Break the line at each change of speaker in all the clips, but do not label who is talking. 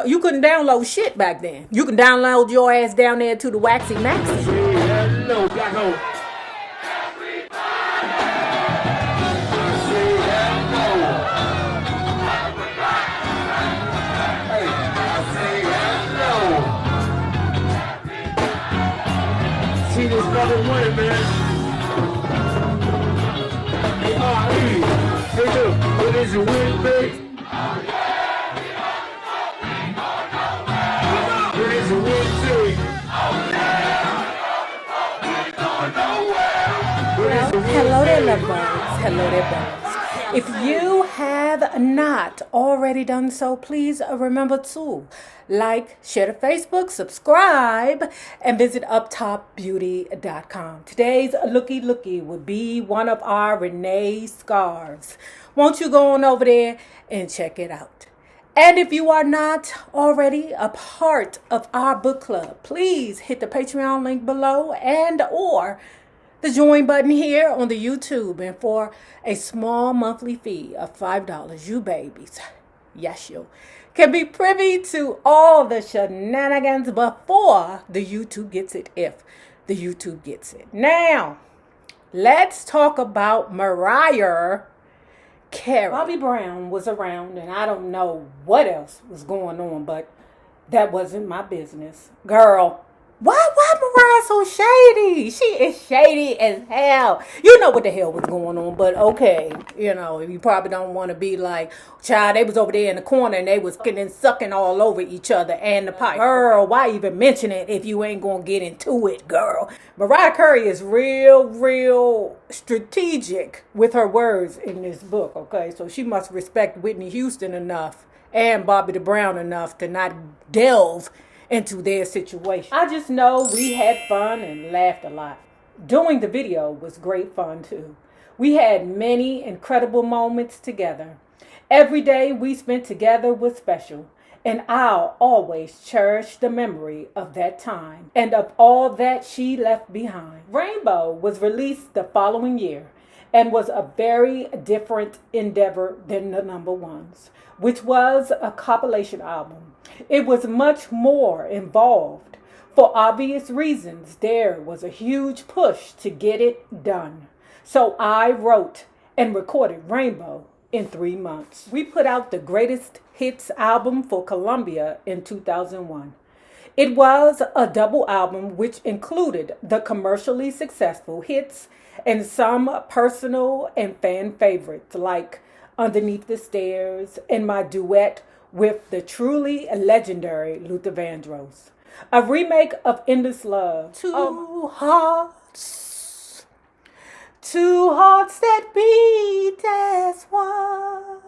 You couldn't download shit back then. You can download your ass down there to the Waxy Maxi.
Hello, Black Hole. See this brother winning, man. Hey, look, what is it, win, baby? What is it, win, baby?
Hello there, lovebirds. Hello there, birds. If you have not already done so, please remember to like, share to Facebook, subscribe, and visit uptopbeauty.com. Today's looky would be one of our Renee scarves. Won't you go on over there and check it out? And if you are not already a part of our book club, please hit the Patreon link below and or the join button here on the YouTube. And for a small monthly fee of $5, you babies, yes you, can be privy to all the shenanigans before the YouTube gets it, if the YouTube gets it. Now, let's talk about Mariah Carey. Bobby Brown was around, and I don't know what else was going on, but that wasn't my business. Girl, why Mariah so shady? She is shady as hell. You know what the hell was going on, but okay. You know, you probably don't want to be like, child, they was over there in the corner and they was fucking and sucking all over each other and the pipe. Girl, why even mention it if you ain't gonna get into it, girl? Mariah Carey is real strategic with her words in this book, okay? So she must respect Whitney Houston enough and Bobby the Brown enough to not delve into their situation. I just know we had fun and laughed a lot. Doing the video was great fun too. We had many incredible moments together. Every day we spent together was special, and I'll always cherish the memory of that time and of all that she left behind. Rainbow was released the following year and was a very different endeavor than the number ones, which was a compilation album. It was much more involved. For obvious reasons, there was a huge push to get it done. So I wrote and recorded Rainbow in 3 months. We put out the greatest hits album for Columbia in 2001. It was a double album which included the commercially successful hits and some personal and fan favorites like Underneath the Stairs and my duet with the truly legendary Luther Vandross. A remake of Endless Love. Two hearts that beat as one.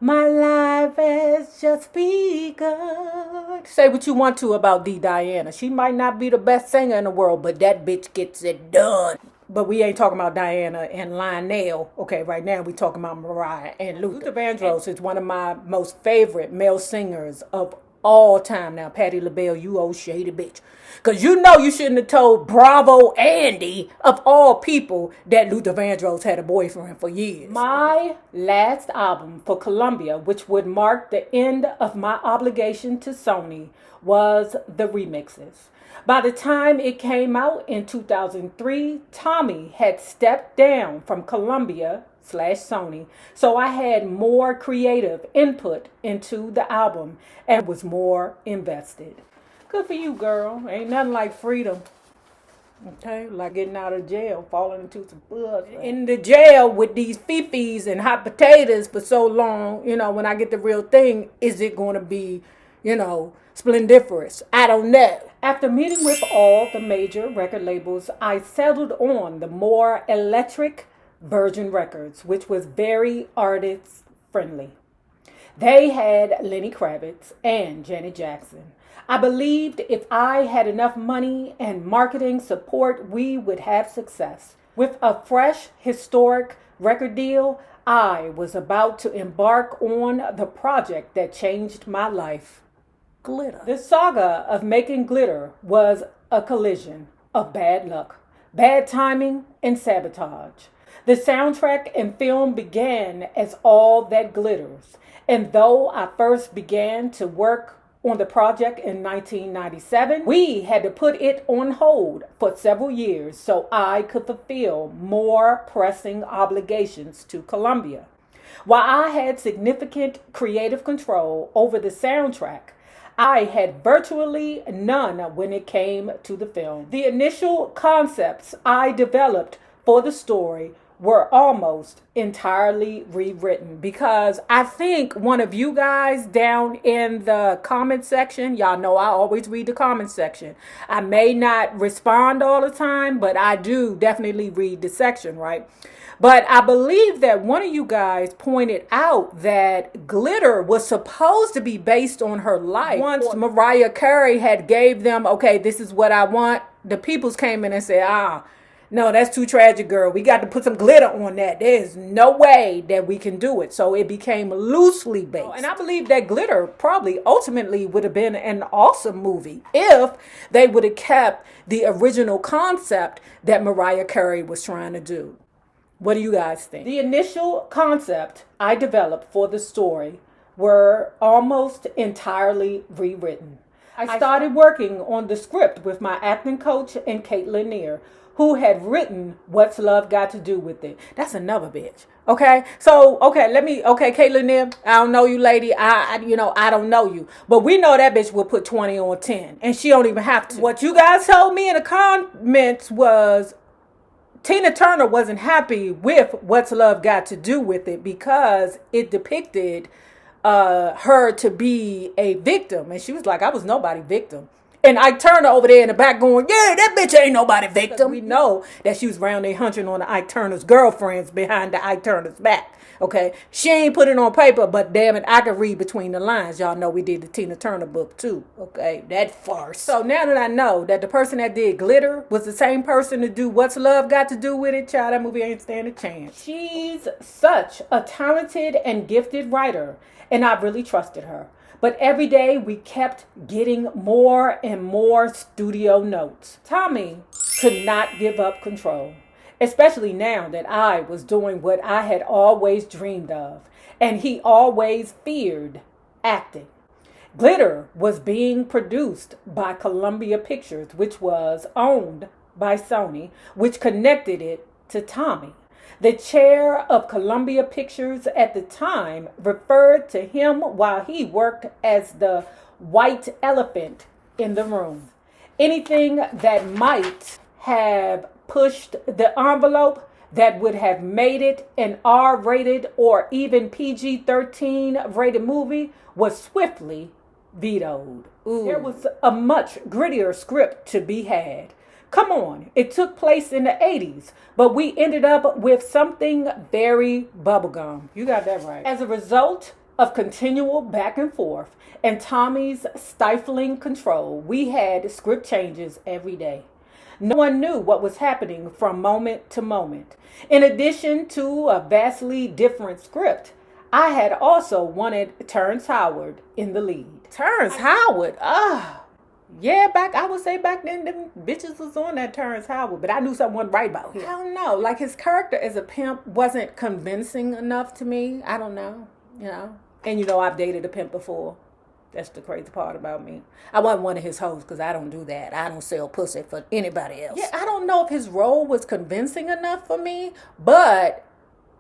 My life has just begun. Say what you want to about D. Diana. She might not be the best singer in the world, but that bitch gets it done. But we ain't talking about Diana and Lionel. Okay, right now we talking about Mariah and Luther. Luther Vandross is one of my most favorite male singers of all time. Now, Patti LaBelle, you old shady bitch. Because you know you shouldn't have told Bravo Andy, of all people, that Luther Vandross had a boyfriend for years. My last album for Columbia, which would mark the end of my obligation to Sony, was the remixes. By the time it came out in 2003, Tommy had stepped down from Columbia/Sony, so I had more creative input into the album and was more invested. Good for you, girl. Ain't nothing like freedom. Okay, like getting out of jail, falling into some bugs. In the jail with these fifis and hot potatoes for so long, you know, when I get the real thing, is it going to be, you know, splendiferous? I don't know. After meeting with all the major record labels, I settled on the more electric Virgin Records, which was very artist friendly. They had Lenny Kravitz and Janet Jackson. I believed if I had enough money and marketing support, we would have success. With a fresh, historic record deal, I was about to embark on the project that changed my life. Glitter. The saga of making glitter was a collision of bad luck, bad timing, and sabotage. The soundtrack and film began as All That Glitters, and though I first began to work on the project in 1997. We had to put it on hold for several years so I could fulfill more pressing obligations to Columbia. While I had significant creative control over the soundtrack, I had virtually none when it came to the film. The initial concepts I developed for the story were almost entirely rewritten because I think one of you guys down in the comment section, y'all know I always read the comment section. I may not respond all the time, but I do definitely read the section, right? But I believe that one of you guys pointed out that Glitter was supposed to be based on her life. Once Mariah Carey had gave them, okay, this is what I want, the peoples came in and said, no, that's too tragic, girl. We got to put some glitter on that. There's no way that we can do it. So it became loosely based. And I believe that Glitter probably ultimately would have been an awesome movie if they would have kept the original concept that Mariah Carey was trying to do. What do you guys think? The initial concept I developed for the story were almost entirely rewritten. I started working on the script with my acting coach and Kate Lanier, who had written What's Love Got to Do with It. That's another bitch. Okay. So, Kate Lanier, I don't know you, lady. I don't know you. But we know that bitch will put 20 on 10. And she don't even have to. What you guys told me in the comments was Tina Turner wasn't happy with What's Love Got to Do with It because it depicted her to be a victim. And she was like, I was nobody victim. And Ike Turner over there in the back going, yeah, that bitch ain't nobody victim. We know that she was round there hunching on the Ike Turner's girlfriends behind the Ike Turner's back. Okay. She ain't put it on paper, but damn it, I could read between the lines. Y'all know we did the Tina Turner book too. Okay. That farce. So now that I know that the person that did Glitter was the same person to do What's Love Got to Do with It, child, that movie ain't stand a chance. She's such a talented and gifted writer, and I really trusted her. But every day we kept getting more and more studio notes. Tommy could not give up control, especially now that I was doing what I had always dreamed of, and he always feared acting. Glitter was being produced by Columbia Pictures, which was owned by Sony, which connected it to Tommy. The chair of Columbia Pictures at the time referred to him while he worked as the white elephant in the room. Anything that might have pushed the envelope that would have made it an R-rated or even PG-13 rated movie was swiftly vetoed. Ooh. There was a much grittier script to be had. Come on, it took place in the 80s, but we ended up with something very bubblegum. You got that right. As a result of continual back and forth and Tommy's stifling control, we had script changes every day. No one knew what was happening from moment to moment. In addition to a vastly different script, I had also wanted Terrence Howard in the lead. Terrence Howard? Yeah, I would say back then, them bitches was on that Terrence Howard, but I knew someone right about him. I don't know. Like, his character as a pimp wasn't convincing enough to me. I don't know, And I've dated a pimp before. That's the crazy part about me. I wasn't one of his hoes because I don't do that. I don't sell pussy for anybody else. Yeah, I don't know if his role was convincing enough for me, but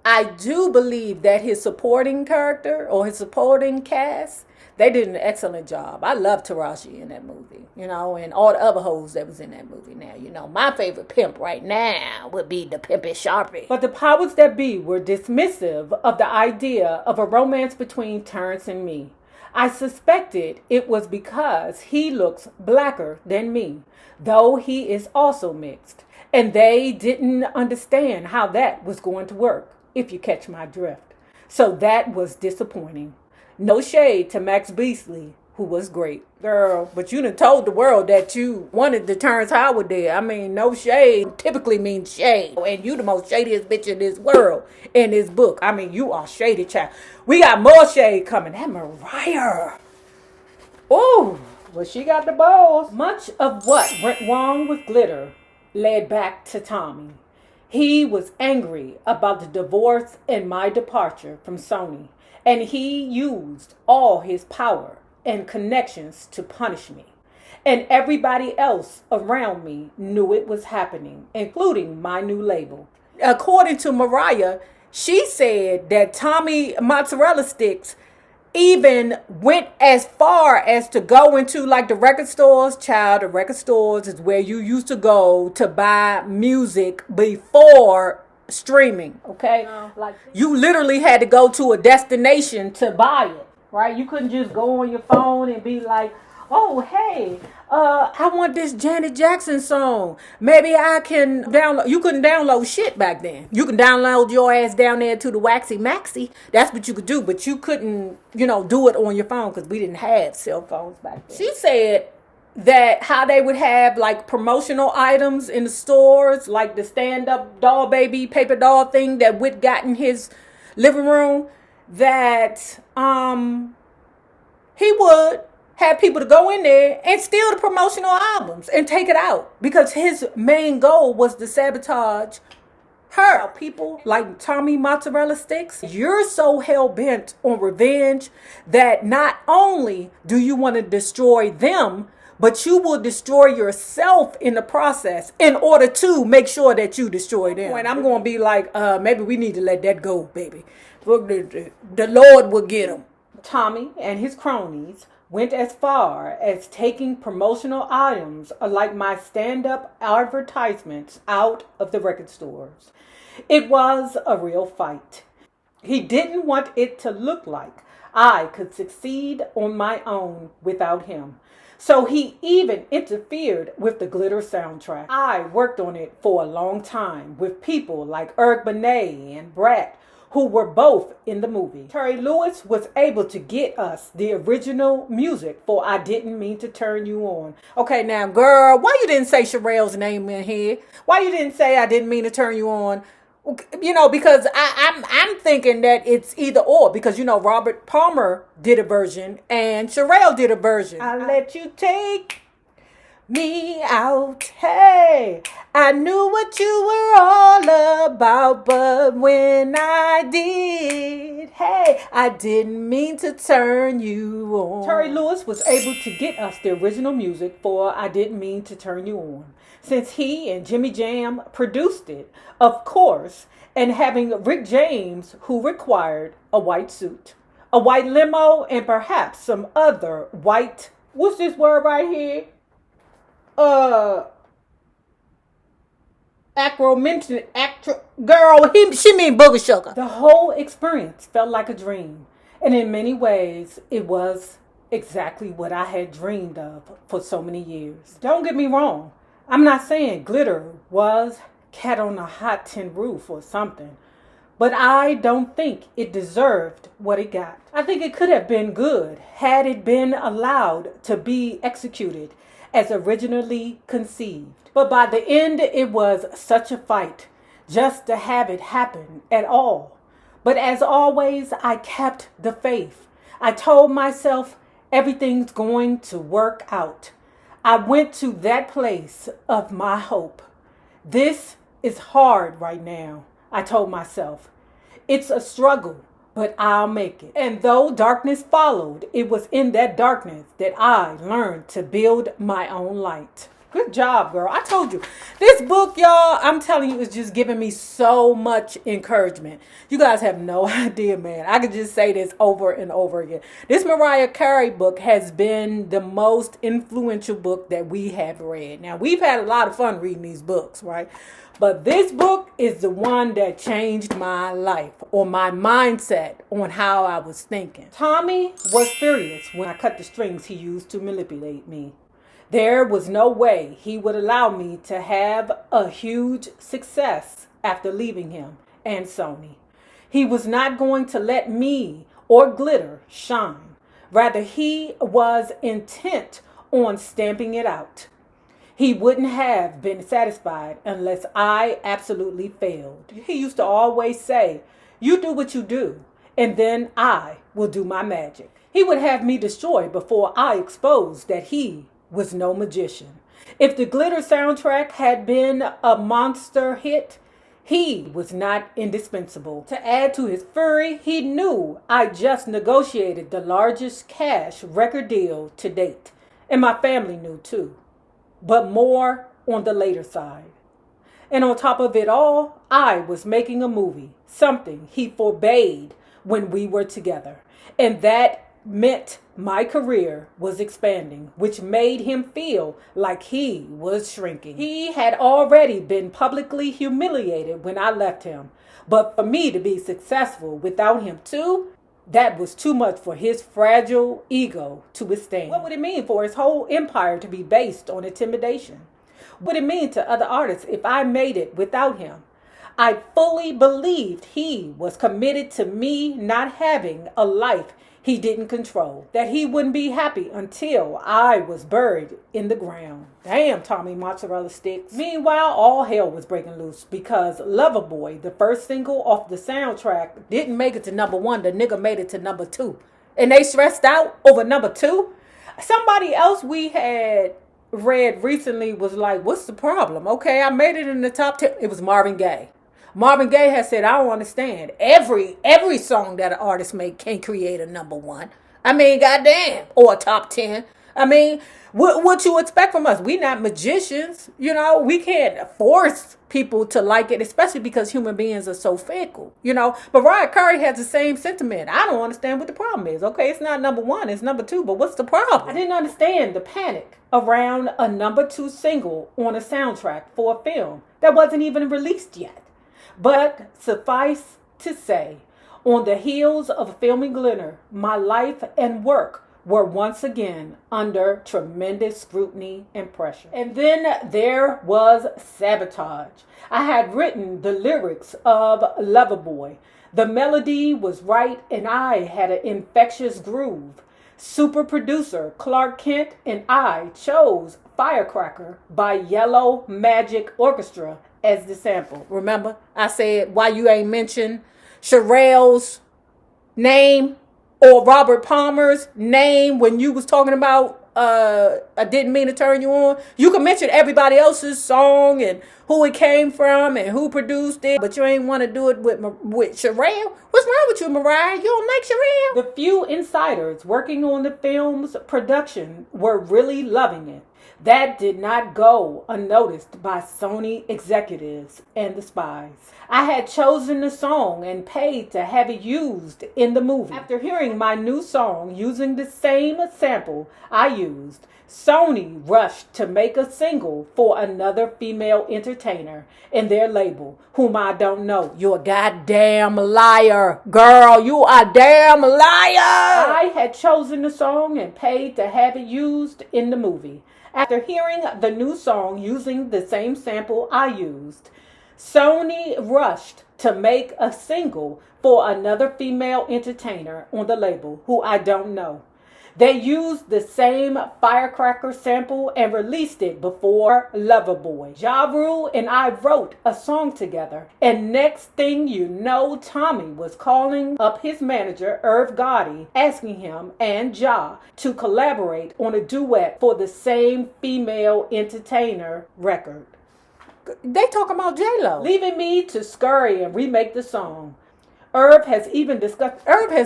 I do believe that his supporting character or his supporting cast, they did an excellent job. I love Taraji in that movie, and all the other hoes that was in that movie now. My favorite pimp right now would be the Pimpin' Sharpie. But the powers that be were dismissive of the idea of a romance between Terrence and me. I suspected it was because he looks blacker than me, though he is also mixed. And they didn't understand how that was going to work, if you catch my drift. So that was disappointing. No shade to Max Beasley, who was great. Girl, but you done told the world that you wanted the Terrence Howard there. I mean, no shade typically means shade. And you the most shadiest bitch in this world in this book. I mean, you are shady, child. We got more shade coming. That Mariah. Ooh, well, she got the balls. Much of what went wrong with Glitter led back to Tommy. He was angry about the divorce and my departure from Sony. And he used all his power and connections to punish me. And everybody else around me knew it was happening, including my new label. According to Mariah, she said that Tommy Mozzarella Sticks even went as far as to go into like the record stores. Child, the record stores is where you used to go to buy music before streaming, okay? Like you literally had to go to a destination to buy it, right? You couldn't just go on your phone and be like, oh, hey, I want this Janet Jackson song. Maybe I can download. You couldn't download shit back then. You can download your ass down there to the Waxy Maxi. That's what you could do, but you couldn't, do it on your phone because we didn't have cell phones back then. She said that how they would have like promotional items in the stores, like the stand-up doll baby paper doll thing that Whit got in his living room, that he would have people to go in there and steal the promotional albums and take it out because his main goal was to sabotage her. People like Tommy Mozzarella Sticks, you're so hell-bent on revenge that not only do you want to destroy them, but you will destroy yourself in the process in order to make sure that you destroy them. And I'm going to be like, maybe we need to let that go, baby. The Lord will get him. Tommy and his cronies went as far as taking promotional items like my stand-up advertisements out of the record stores. It was a real fight. He didn't want it to look like I could succeed on my own without him. So he even interfered with the Glitter soundtrack. I worked on it for a long time with people like Eric Benet and Brat, who were both in the movie. Terry Lewis was able to get us the original music for I Didn't Mean to Turn You On. Okay, now, girl, why you didn't say Sherelle's name in here? Why you didn't say I Didn't Mean to Turn You On? Because I'm thinking that it's either or. Because, Robert Palmer did a version and Sherelle did a version. I let you take me out. Hey, I knew what you were all about, but when I did, hey, I didn't mean to turn you on. Terry Lewis was able to get us the original music for I Didn't Mean to Turn You On, since he and Jimmy Jam produced it, of course, and having Rick James, who required a white suit, a white limo, and perhaps some other white, what's this word right here? She mean booger sugar. The whole experience felt like a dream. And in many ways, it was exactly what I had dreamed of for so many years. Don't get me wrong. I'm not saying Glitter was Cat on a Hot Tin Roof or something. But I don't think it deserved what it got. I think it could have been good had it been allowed to be executed as originally conceived. But by the end, it was such a fight just to have it happen at all. But as always, I kept the faith. I told myself everything's going to work out. I went to that place of my hope. This is hard right now, I told myself. It's a struggle, but I'll make it. And though darkness followed, it was in that darkness that I learned to build my own light. Good job, girl. I told you. This book, y'all, I'm telling you, is just giving me so much encouragement. You guys have no idea, man. I could just say this over and over again. This Mariah Carey book has been the most influential book that we have read. Now, we've had a lot of fun reading these books, right? But this book is the one that changed my life or my mindset on how I was thinking. Tommy was furious when I cut the strings he used to manipulate me. There was no way he would allow me to have a huge success after leaving him and Sony. He was not going to let me or Glitter shine. Rather, he was intent on stamping it out. He wouldn't have been satisfied unless I absolutely failed. He used to always say, "You do what you do, and then I will do my magic." He would have me destroyed before I exposed that he was no magician. If the Glitter soundtrack had been a monster hit, He was not indispensable. To add to his fury, he knew I just negotiated the largest cash record deal to date. And my family knew too. But more on the later side. And on top of it all, I was making a movie, something he forbade when we were together. And that meant my career was expanding, which made him feel like he was shrinking. He had already been publicly humiliated when I left him. But for me to be successful without him too, that was too much for his fragile ego to withstand. What would it mean for his whole empire to be based on intimidation? What would it mean to other artists if I made it without him? I fully believed he was committed to me not having a life he didn't control, that he wouldn't be happy until I was buried in the ground. Damn, Tommy Mozzarella Sticks. Meanwhile, all hell was breaking loose because Loverboy, the first single off the soundtrack, didn't make it to number 1. The nigga made it to number 2. And they stressed out over number 2. Somebody else we had read recently was like, what's the problem? Okay, I made it in the top 10. It was Marvin Gaye. Marvin Gaye has said, I don't understand. Every song that an artist make can create a number 1. I mean, goddamn. Or a top 10. I mean, what you expect from us? We not magicians. You know, we can't force people to like it, especially because human beings are so fickle. You know, Mariah Carey has the same sentiment. I don't understand what the problem is. Okay, it's not number 1, it's number 2, but what's the problem? I didn't understand the panic around a number 2 single on a soundtrack for a film that wasn't even released yet. But suffice to say, on the heels of filming Glitter, my life and work were once again under tremendous scrutiny and pressure. And then there was Sabotage. I had written the lyrics of Loverboy. The melody was right and I had an infectious groove. Super producer Clark Kent and I chose Firecracker by Yellow Magic Orchestra as the sample. Remember, I said why you ain't mentioned Sherelle's name or Robert Palmer's name when you was talking about I Didn't Mean to Turn You On. You can mention everybody else's song and who it came from and who produced it, but you ain't want to do it with Sherelle. What's wrong with you, Mariah? You don't like Sherelle? The few insiders working on the film's production were really loving it. That did not go unnoticed by Sony executives and the spies. I had chosen the song and paid to have it used in the movie. After hearing my new song using the same sample I used, Sony rushed to make a single for another female entertainer in their label, whom I don't know. You're a goddamn liar, girl. You are a damn liar. I had chosen the song and paid to have it used in the movie. After hearing the new song using the same sample I used, Sony rushed to make a single for another female entertainer on the label who I don't know. They used the same Firecracker sample and released it before Loverboy. Ja Rule and I wrote a song together, and next thing you know, Tommy was calling up his manager, Irv Gotti, asking him and Ja to collaborate on a duet for the same female entertainer record. They talking about J-Lo. Leaving me to scurry and remake the song. Irv has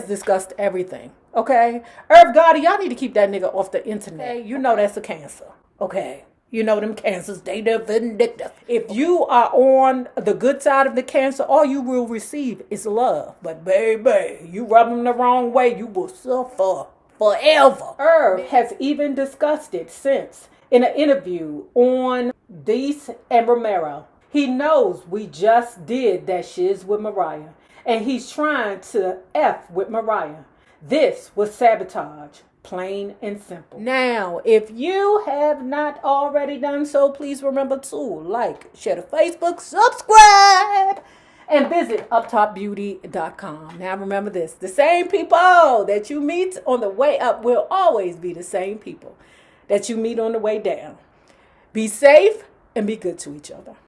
discussed everything. Okay? Irv Gotti, y'all need to keep that nigga off the internet. Okay? You know that's a cancer. Okay? You know them cancers, they the vindictive. If you are on the good side of the cancer, all you will receive is love. But baby, you rub them the wrong way, you will suffer forever. Irv has even discussed it since in an interview on Deese and Romero. He knows we just did that shiz with Mariah, and he's trying to F with Mariah. This was sabotage, plain and simple. Now, if you have not already done so, please remember to like, share the Facebook, subscribe, and visit uptopbeauty.com. Now remember this, the same people that you meet on the way up will always be the same people that you meet on the way down. Be safe and be good to each other.